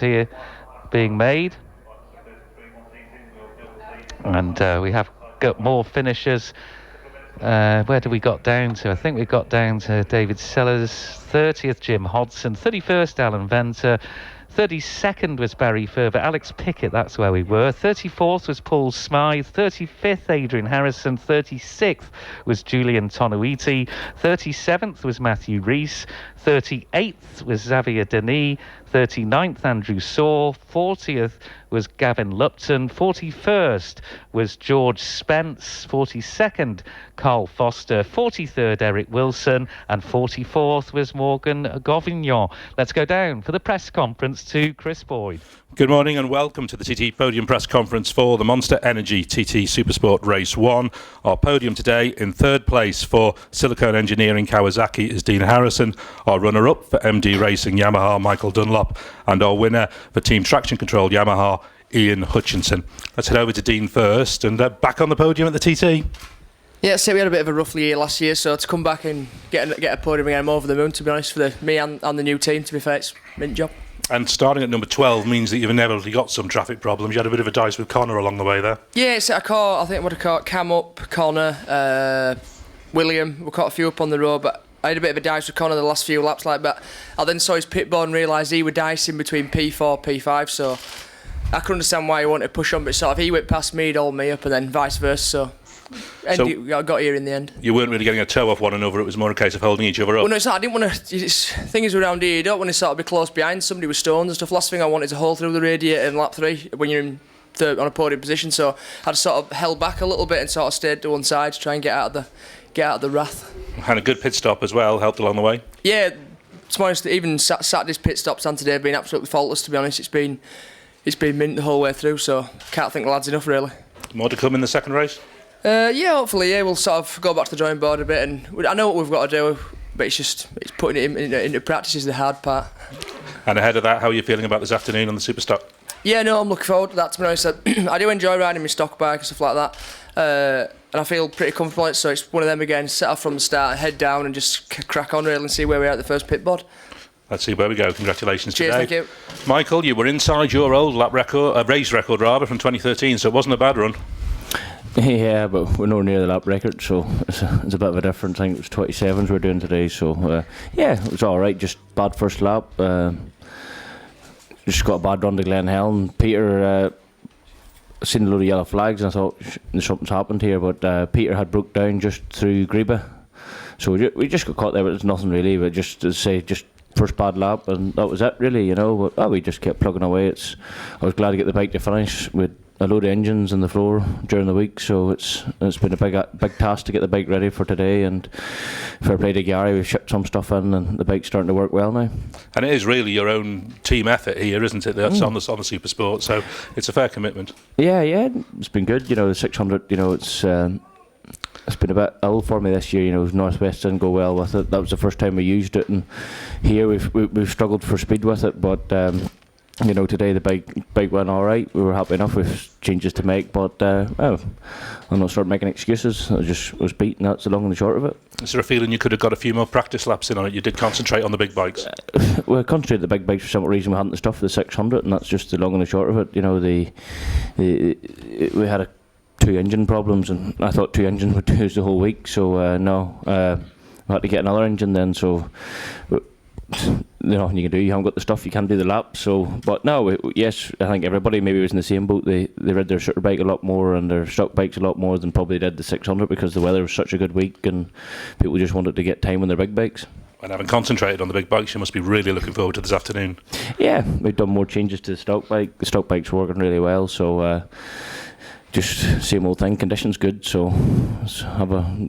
here being made, and we have got more finishers. Where do we got down to? I think we got down to David Sellers, 30th Jim Hodson, 31st Alan Venter, 32nd was Barry Ferber, Alex Pickett, that's where we were. 34th was Paul Smythe, 35th Adrian Harrison, 36th was Julian Tonuiti, 37th was Matthew Rees, 38th was Xavier Denis, 39th Andrew Saw, 40th was Gavin Lupton, 41st was George Spence, 42nd Carl Foster, 43rd Eric Wilson, and 44th was Morgan Govignon. Let's go down for the press conference to Chris Boyd. Good morning and welcome to the TT Podium Press Conference for the Monster Energy TT Supersport Race 1. Our podium today, in third place for Silicone Engineering Kawasaki is Dean Harrison, our runner-up for MD Racing Yamaha Michael Dunlop, and our winner for Team Traction Control Yamaha Ian Hutchinson. Let's head over to Dean first, and back on the podium at the TT. Yeah, so we had a bit of a rough year last year, so to come back and get a podium again, I'm over the moon, to be honest, for me and the new team. To be fair, it's a mint job. And starting at number 12 means that you've inevitably got some traffic problems. You had a bit of a dice with Connor along the way there. Yeah, it's I think I would have caught Cam up, Connor, William. We caught a few up on the road, but I had a bit of a dice with Connor the last few laps, but I then saw his pit board and realised he was dicing between P4 P5, so I could understand why he wanted to push on, but sort of he went past me, he'd hold me up, and then vice versa, so I got here in the end. You weren't really getting a toe off one another, it was more a case of holding each other up. Well, no, it's not. I didn't want to. Thing is, around here, you don't want to sort of be close behind somebody with stones and stuff. Last thing I wanted to hold through the radiator in lap 3 when you're in on a podium position, so I just sort of held back a little bit and sort of stayed to one side to try and get out of the wrath. And a good pit stop as well, helped along the way. Yeah, to be honest, even Saturday's pit stops and today have been absolutely faultless, to be honest. It's been mint the whole way through, so can't thank the lads enough, really. More to come in the second race? Yeah, hopefully, yeah, we'll sort of go back to the drawing board a bit, and I know what we've got to do, but it's putting it into practice is the hard part. And ahead of that, how are you feeling about this afternoon on the Superstock? Yeah, no, I'm looking forward to that, to be honest. I do enjoy riding my stock bike and stuff like that, and I feel pretty comfortable in it, so it's one of them again, set off from the start, head down and just crack on really and see where we are at the first pit board. Let's see where we go. Congratulations. Cheers, today. Thank you. Michael, you were inside your old lap record, race record rather, from 2013, so it wasn't a bad run. Yeah, but we're nowhere near the lap record, so it's a bit of a difference. I think it was 27s we're doing today, so yeah, it was alright, just bad first lap. Just got a bad run to Glen Helen. Peter seen a load of yellow flags and I thought something's happened here, but Peter had broke down just through Greba, so we just got caught there, but it's nothing really, but just to say, just first bad lap, and that was it really, you know. But we just kept plugging away. I was glad to get the bike to finish with a load of engines on the floor during the week, so it's been a big task to get the bike ready for today, and fair play to Gary, we've shipped some stuff in and the bike's starting to work well now. And it is really your own team effort here, isn't it? That's on the Supersport, so it's a fair commitment. Yeah, it's been good, you know. The 600, you know, it's been a bit ill for me this year, you know. Northwest didn't go well with it. That was the first time we used it, and here we've struggled for speed with it, but you know, today the bike went all right. We were happy enough with changes to make, but I'm not start making excuses. I just was beaten. That's the long and the short of it. Is there a feeling you could have got a few more practice laps in on it? You did concentrate on the big bikes. We concentrated the big bikes for some reason. We hadn't the stuff for the 600, and that's just the long and the short of it. You know, we had 2 engine problems, and I thought 2 engines would do us the whole week. So we had to get another engine then. So. Nothing you can do. You haven't got the stuff. You can't do the lap. So, but no, yes, I think everybody maybe was in the same boat. They rid their shooter bike a lot more and their stock bikes a lot more than probably did the 600 because the weather was such a good week and people just wanted to get time on their big bikes. And having concentrated on the big bikes, you must be really looking forward to this afternoon. Yeah, we've done more changes to the stock bike. The stock bike's working really well. So. Just same old thing. Conditions good. So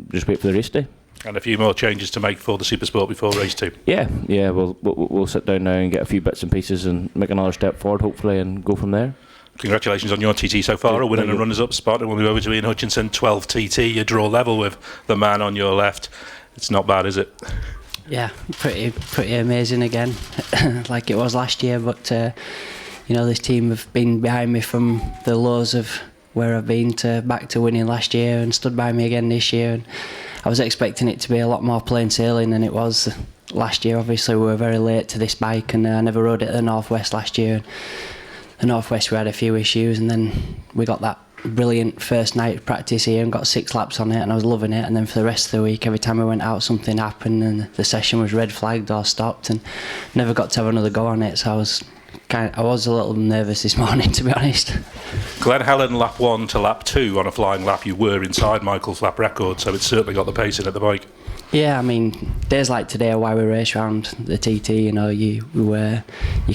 just wait for the race day. And a few more changes to make for the Supersport before race 2. Yeah. We'll sit down now and get a few bits and pieces and make another step forward, hopefully, and go from there. Congratulations on your TT so far, a winning and runners-up spot. And we'll be over to Ian Hutchinson, 12 TT. You draw level with the man on your left. It's not bad, is it? Yeah, pretty amazing again, like it was last year. But you know, this team have been behind me from the lows of where I've been to back to winning last year and stood by me again this year. And I was expecting it to be a lot more plain sailing than it was last year, obviously, we were very late to this bike, and I never rode it at the Northwest last year. The Northwest, we had a few issues, and then we got that brilliant first night of practice here and got 6 laps on it, and I was loving it. And then for the rest of the week, every time I went out, something happened, and the session was red flagged or stopped, and never got to have another go on it. So I was a little nervous this morning, to be honest. Glen Helen lap 1 to lap 2 on a flying lap, you were inside Michael's lap record, so it's certainly got the pace in at the bike. Yeah, I mean, days like today are why we race around the TT. You know, you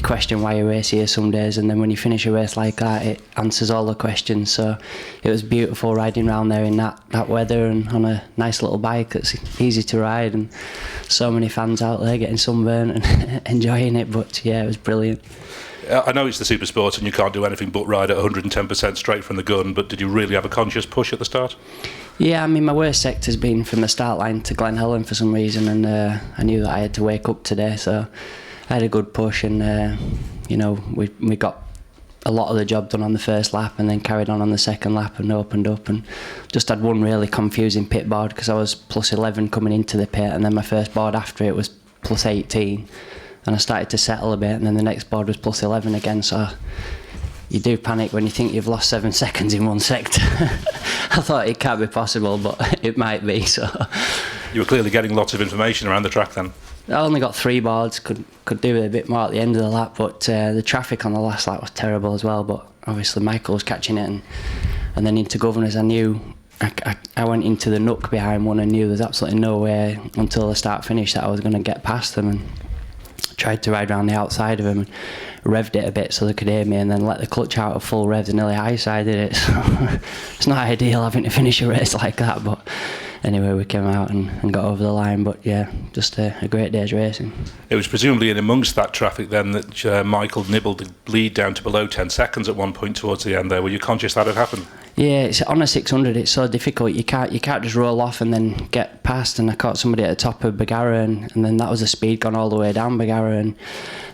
question why you race here some days, and then when you finish a race like that, it answers all the questions. So it was beautiful riding around there in that weather and on a nice little bike that's easy to ride, and so many fans out there getting sunburnt and enjoying it. But yeah, it was brilliant. I know it's the Supersport and you can't do anything but ride at 110% straight from the gun, but did you really have a conscious push at the start? Yeah, I mean, my worst sector's been from the start line to Glen Helen for some reason, and I knew that I had to wake up today, so I had a good push, and you know, we got a lot of the job done on the first lap, and then carried on the second lap and opened up, and just had one really confusing pit board because I was plus 11 coming into the pit, and then my first board after it was plus 18. And I started to settle a bit, and then the next board was plus 11 again, so you do panic when you think you've lost 7 seconds in one sector. I thought it can't be possible, but it might be. So you were clearly getting lots of information around the track then. I only got 3 boards, could do with a bit more at the end of the lap, but the traffic on the last lap was terrible as well. But obviously Michael was catching it, and then into Governors I knew I went into the nook behind one and knew there's absolutely no way until the start finish that I was going to get past them, and tried to ride around the outside of him and revved it a bit so they could hear me, and then let the clutch out at full revs and nearly high-sided it. So it's not ideal having to finish a race like that, but anyway, we came out and got over the line. But yeah, just a great day's racing. It was presumably in amongst that traffic then that Michael nibbled the lead down to below 10 seconds at one point towards the end there. Were you conscious that had happened? Yeah, it's on a 600. It's so difficult. You can't just roll off and then get past. And I caught somebody at the top of Bagara, and then that was the speed gone all the way down Bagara and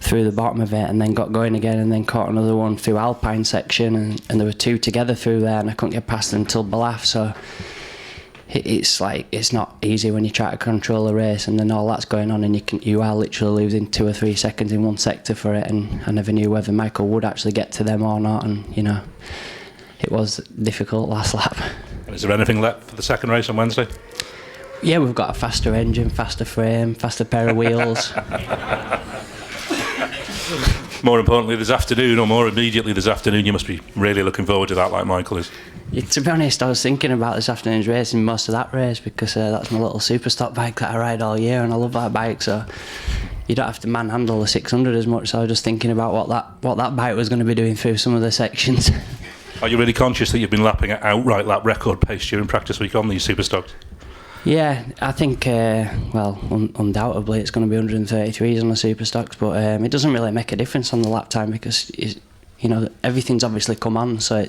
through the bottom of it, and then got going again, and then caught another one through Alpine section, and there were 2 together through there, and I couldn't get past them until Balaf. So it's like, it's not easy when you try to control a race, and then all that's going on, and you are literally losing 2 or 3 seconds in one sector for it. And I never knew whether Michael would actually get to them or not, and you know, it was difficult last lap. And is there anything left for the second race on Wednesday? Yeah, we've got a faster engine, faster frame, faster pair of wheels. More importantly this afternoon, or more immediately this afternoon, you must be really looking forward to that like Michael is. Yeah, to be honest, I was thinking about this afternoon's race and most of that race, because that's my little Superstock bike that I ride all year, and I love that bike, so you don't have to manhandle the 600 as much. So I was just thinking about what that bike was going to be doing through some of the sections. Are you really conscious that you've been lapping at outright lap record pace during practice week on these Superstocks? Yeah, I think, undoubtedly it's going to be 133s on the Superstocks, but it doesn't really make a difference on the lap time, because you know, everything's obviously come on, so I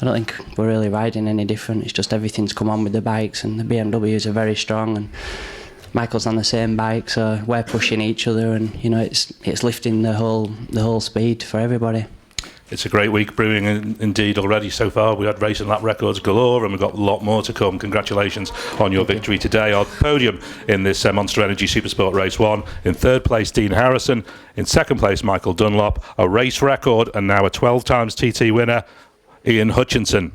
don't think we're really riding any different. It's just everything's come on with the bikes, and the BMWs are very strong, and Michael's on the same bike, so we're pushing each other, and you know, it's lifting the whole speed for everybody. It's a great week brewing indeed already so far. We had race and lap records galore, and we've got a lot more to come. Congratulations on your victory today. Our podium in this Monster Energy Supersport Race 1. In third place, Dean Harrison. In second place, Michael Dunlop. A race record and now a 12 times TT winner, Ian Hutchinson.